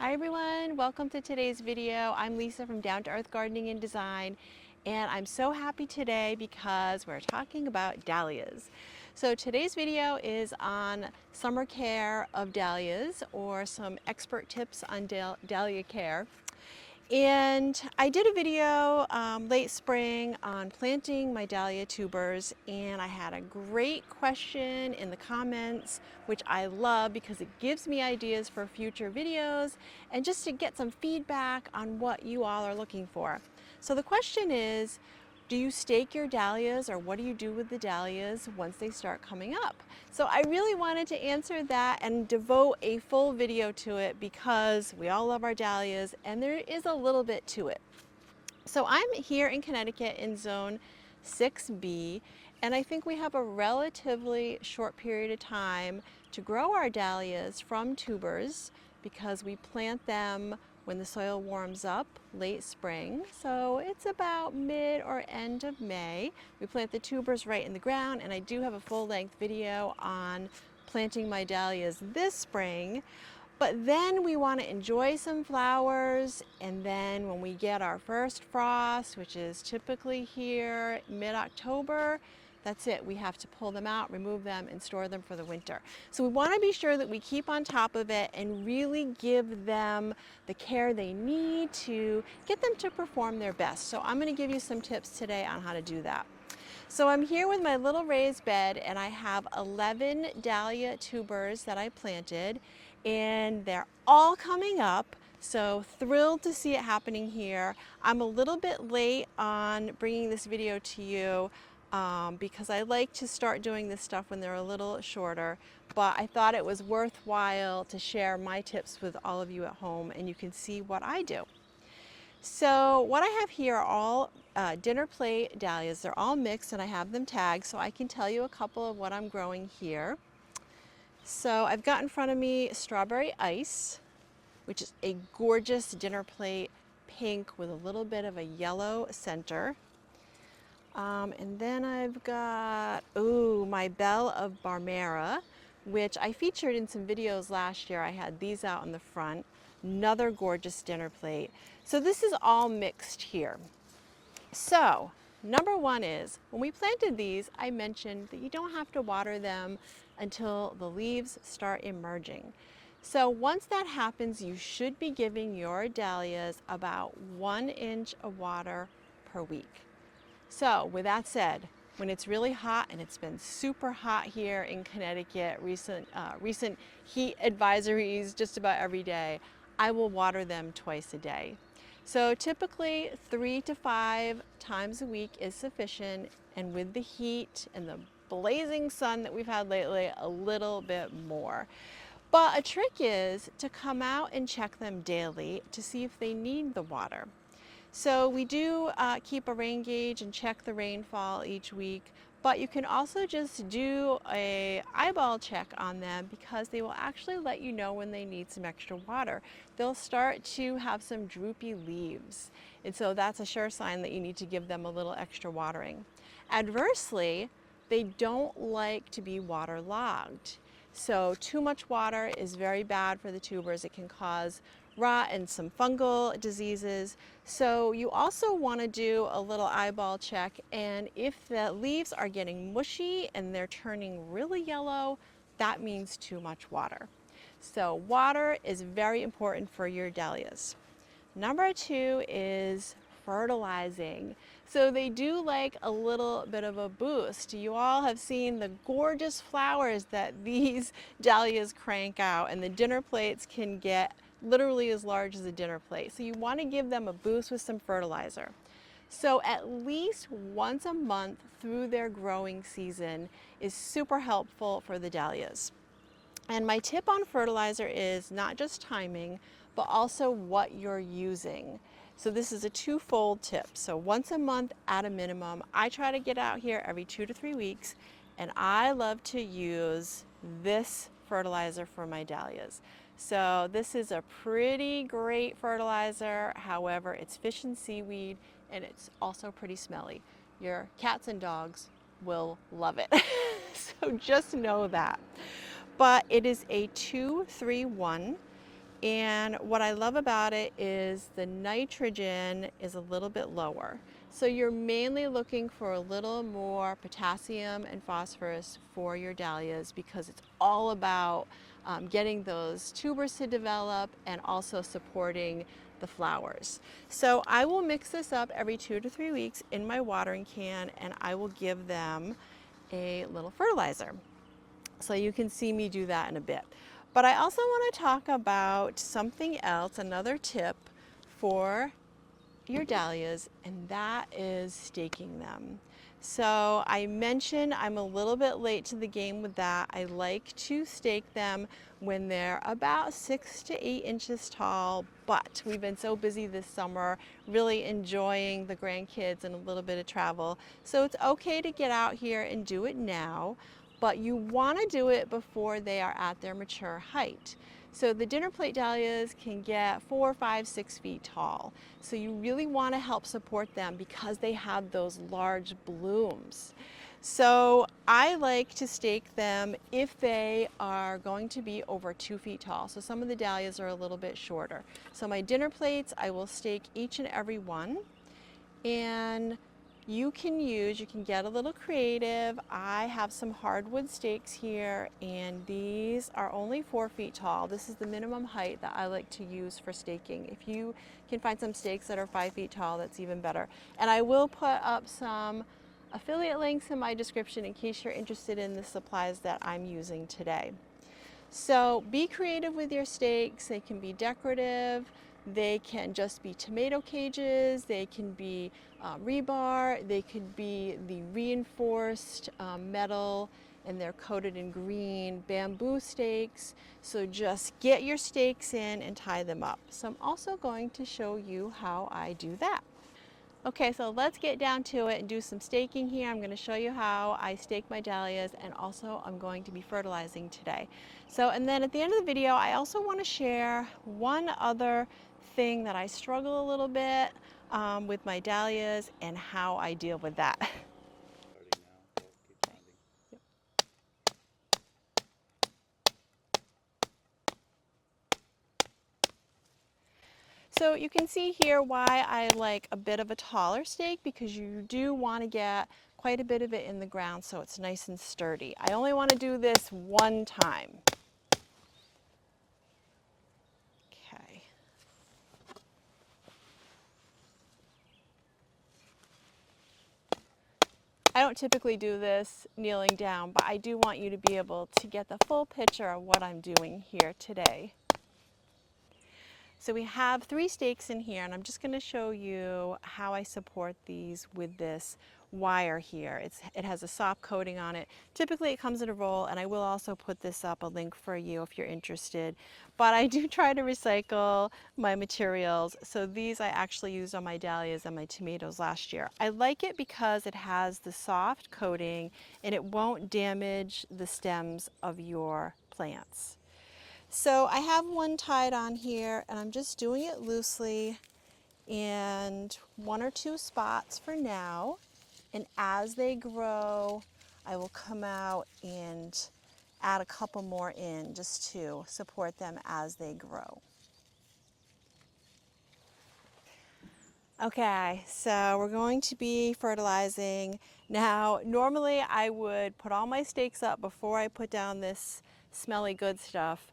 Hi everyone, welcome to today's video. I'm Lisa from Down to Earth Gardening and Design, and I'm so happy today because we're talking about dahlias. So today's video is on summer care of dahlias, or some expert tips on dahlia care. And I did a video late spring on planting my dahlia tubers, and I had a great question in the comments, which I love because it gives me ideas for future videos and just to get some feedback on what you all are looking for. So the question is, do you stake your dahlias, or what do you do with the dahlias once they start coming up? So I really wanted to answer that and devote a full video to it because we all love our dahlias and there is a little bit to it. So I'm here in Connecticut in zone 6B, and I think we have a relatively short period of time to grow our dahlias from tubers because we plant them when the soil warms up late spring. So it's about mid or end of May. We plant the tubers right in the ground, and I do have a full-length video on planting my dahlias this spring. But then we want to enjoy some flowers, and then when we get our first frost, which is typically here mid-October, that's it. We have to pull them out, remove them, and store them for the winter. So we want to be sure that we keep on top of it and really give them the care they need to get them to perform their best. So I'm going to give you some tips today on how to do that. So I'm here with my little raised bed, and I have 11 dahlia tubers that I planted, and they're all coming up. So thrilled to see it happening here. I'm a little bit late on bringing this video to you because I like to start doing this stuff when they're a little shorter, but I thought it was worthwhile to share my tips with all of you at home, and you can see what I do. So what I have here are all dinner plate dahlias. They're all mixed and I have them tagged, so I can tell you a couple of what I'm growing here. So I've got in front of me strawberry ice, which is a gorgeous dinner plate pink with a little bit of a yellow center. And then I've got, my Belle of Barmera, which I featured in some videos last year. I had these out in the front. Another gorgeous dinner plate. So this is all mixed here. So number one is, when we planted these, I mentioned that you don't have to water them until the leaves start emerging. So once that happens, you should be giving your dahlias about 1 inch of water per week. So with that said, when it's really hot, and it's been super hot here in Connecticut, recent heat advisories just about every day, I will water them twice a day. So typically 3 to 5 times a week is sufficient, and with the heat and the blazing sun that we've had lately, a little bit more. But a trick is to come out and check them daily to see if they need the water. So we do keep a rain gauge and check the rainfall each week, but you can also just do a eyeball check on them because they will actually let you know when they need some extra water. They'll start to have some droopy leaves, and so that's a sure sign that you need to give them a little extra watering. Adversely, they don't like to be waterlogged. So too much water is very bad for the tubers. It can cause rot and some fungal diseases. So you also want to do a little eyeball check, and if the leaves are getting mushy and they're turning really yellow, that means too much water. So water is very important for your dahlias. Number two is fertilizing. So they do like a little bit of a boost. You all have seen the gorgeous flowers that these dahlias crank out, and the dinner plates can get literally as large as a dinner plate. So you want to give them a boost with some fertilizer. So at least once a month through their growing season is super helpful for the dahlias. And my tip on fertilizer is not just timing, but also what you're using. So this is a twofold tip. So once a month at a minimum. I try to get out here every 2 to 3 weeks, and I love to use this fertilizer for my dahlias. So this is a pretty great fertilizer. However, it's fish and seaweed, and it's also pretty smelly. Your cats and dogs will love it. So just know that. But it is a 2-3-1. And what I love about it is the nitrogen is a little bit lower. So you're mainly looking for a little more potassium and phosphorus for your dahlias because it's all about getting those tubers to develop and also supporting the flowers. So I will mix this up every 2 to 3 weeks in my watering can, and I will give them a little fertilizer. So you can see me do that in a bit. But I also want to talk about something else, another tip for your dahlias, and that is staking them. So I mentioned I'm a little bit late to the game with that. I like to stake them when they're about 6 to 8 inches tall, but we've been so busy this summer, really enjoying the grandkids and a little bit of travel. So it's okay to get out here and do it now, but you want to do it before they are at their mature height. So the dinner plate dahlias can get 4, 5, 6 feet tall. So you really want to help support them because they have those large blooms. So I like to stake them if they are going to be over 2 feet tall. So some of the dahlias are a little bit shorter. So my dinner plates, I will stake each and every one. And you can get a little creative. I have some hardwood stakes here, and these are only 4 feet tall. This is the minimum height that I like to use for staking. If you can find some stakes that are 5 feet tall, that's even better. And I will put up some affiliate links in my description in case you're interested in the supplies that I'm using today. So be creative with your stakes. They can be decorative. They can just be tomato cages. They can be rebar. They could be the reinforced metal, and they're coated in green bamboo stakes. So just get your stakes in and tie them up. So I'm also going to show you how I do that. Okay, so let's get down to it and do some staking here. I'm going to show you how I stake my dahlias, and also I'm going to be fertilizing today. So, and then at the end of the video, I also want to share one other thing that I struggle a little bit with my dahlias and how I deal with that. So you can see here why I like a bit of a taller stake, because you do want to get quite a bit of it in the ground so it's nice and sturdy. I only want to do this one time. Okay. I don't typically do this kneeling down, but I do want you to be able to get the full picture of what I'm doing here today. So we have 3 stakes in here, and I'm just going to show you how I support these with this wire here. It has a soft coating on it. Typically it comes in a roll, and I will also put this up, a link for you if you're interested. But I do try to recycle my materials. So these I actually used on my dahlias and my tomatoes last year. I like it because it has the soft coating and it won't damage the stems of your plants. So I have one tied on here, and I'm just doing it loosely and 1 or 2 spots for now. And as they grow, I will come out and add a couple more in just to support them as they grow. Okay, so we're going to be fertilizing. Now, normally I would put all my stakes up before I put down this smelly good stuff,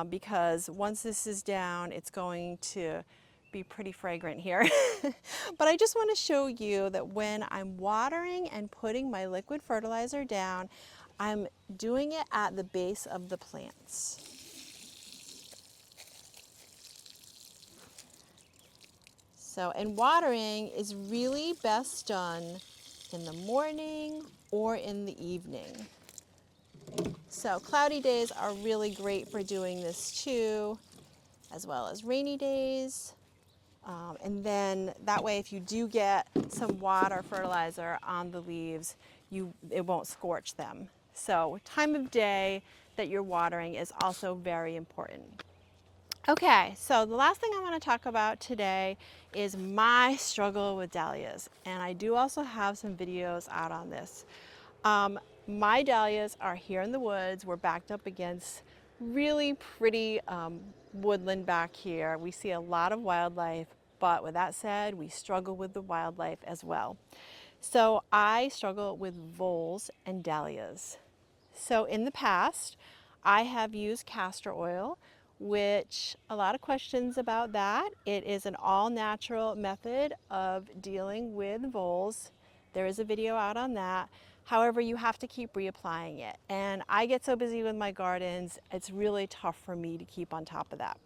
because once this is down, it's going to be pretty fragrant here. But I just want to show you that when I'm watering and putting my liquid fertilizer down, I'm doing it at the base of the plants. So, and watering is really best done in the morning or in the evening. So cloudy days are really great for doing this too, as well as rainy days. And then that way, if you do get some water fertilizer on the leaves, it won't scorch them. So time of day that you're watering is also very important. Okay, so the last thing I want to talk about today is my struggle with dahlias. And I do also have some videos out on this. My dahlias are here in the woods. We're backed up against really pretty woodland back here. We see a lot of wildlife, but with that said, we struggle with the wildlife as well. So I struggle with voles and dahlias. So in the past, I have used castor oil, which a lot of questions about that. It is an all-natural method of dealing with voles. There is a video out on that. However, you have to keep reapplying it. And I get so busy with my gardens, it's really tough for me to keep on top of that.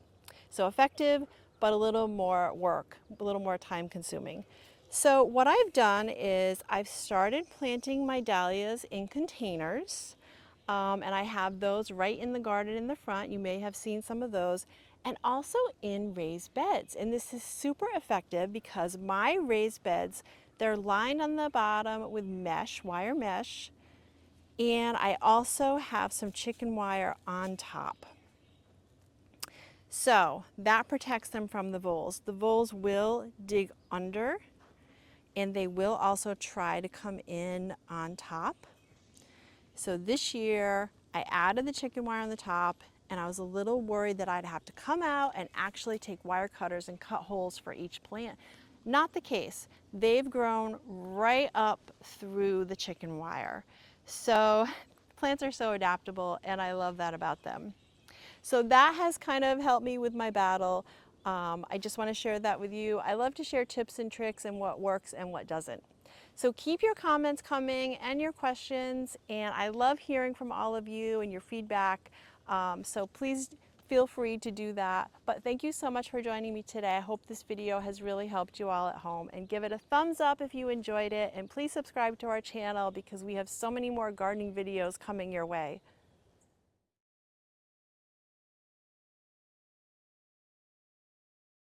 So effective, but a little more work, a little more time consuming. So what I've done is I've started planting my dahlias in containers. And I have those right in the garden in the front. You may have seen some of those. And also in raised beds. And this is super effective because my raised beds, they're lined on the bottom with mesh, wire mesh. And I also have some chicken wire on top. So that protects them from the voles. The voles will dig under and they will also try to come in on top. So this year I added the chicken wire on the top and I was a little worried that I'd have to come out and actually take wire cutters and cut holes for each plant. Not the case. They've grown right up through the chicken wire. So plants are so adaptable and I love that about them. So that has kind of helped me with my battle. I just want to share that with you. I love to share tips and tricks and what works and what doesn't. So keep your comments coming and your questions, and I love hearing from all of you and your feedback. So please feel free to do that. But thank you so much for joining me today. I hope this video has really helped you all at home, and give it a thumbs up if you enjoyed it, and please subscribe to our channel because we have so many more gardening videos coming your way.